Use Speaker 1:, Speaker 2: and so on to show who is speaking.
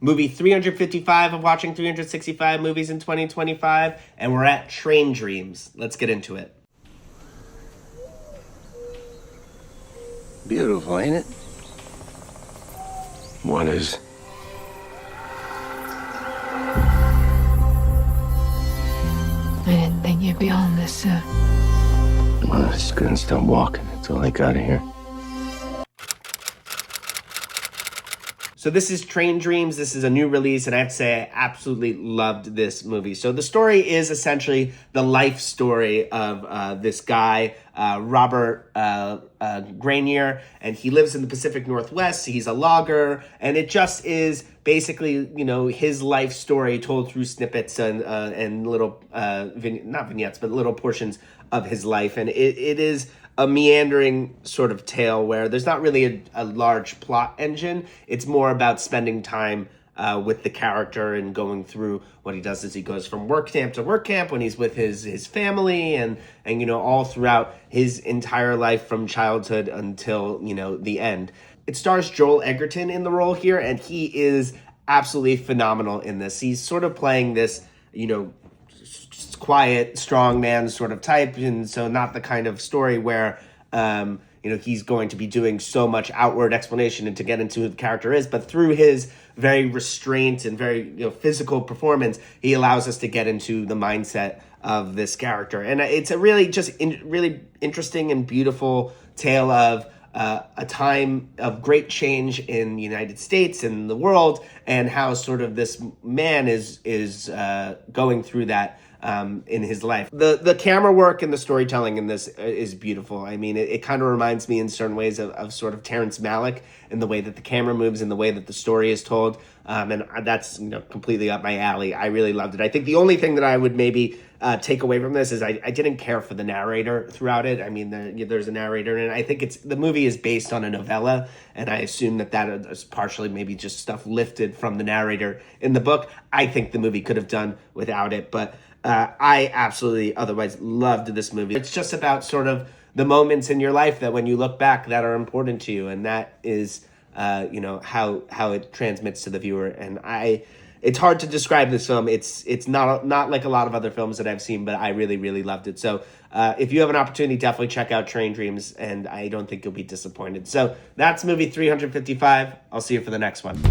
Speaker 1: movie 355 of Watching 365 Movies in 2025, and we're at Train Dreams. Let's get into it.
Speaker 2: Beautiful, ain't it? One is.
Speaker 3: I didn't think you'd be on this, sir.
Speaker 2: Well, I just couldn't stop walking until I got here.
Speaker 1: So this is Train Dreams. This is a new release, and I have to say I absolutely loved this movie. So the story is essentially the life story of this guy, Robert Grenier, and he lives in the Pacific Northwest. He's a logger, and it just is basically, you know, his life story told through snippets and little, not vignettes, but little portions of his life. And it is a meandering sort of tale where there's not really a large plot engine. It's more about spending time with the character and going through what he does as he goes from work camp to work camp when he's with his family and you know, all throughout his entire life from childhood until, you know, the end. It stars Joel Edgerton in the role here, and he is absolutely phenomenal in this. He's sort of playing this, you know, quiet, strong man sort of type, and so not the kind of story where you know, he's going to be doing so much outward explanation and to get into who the character is, but through his very restraint and very, you know, physical performance, he allows us to get into the mindset of this character. And it's a really really interesting and beautiful tale of a time of great change in the United States and the world, and how sort of this man is going through that in his life. The camera work and the storytelling in this is beautiful. I mean, it kind of reminds me in certain ways of sort of Terrence Malick in the way that the camera moves and the way that the story is told. And that's, you know, completely up my alley. I really loved it. I think the only thing that I would maybe take away from this is I didn't care for the narrator throughout it. I mean, there's a narrator, and I think the movie is based on a novella, and I assume that is partially maybe just stuff lifted from the narrator in the book. I think the movie could have done without it, but I absolutely otherwise loved this movie. It's just about sort of the moments in your life that when you look back that are important to you, and that is you know, how it transmits to the viewer. And it's hard to describe this film. It's not like a lot of other films that I've seen, but I really, really loved it. So if you have an opportunity, definitely check out Train Dreams, and I don't think you'll be disappointed. So that's movie 355. I'll see you for the next one.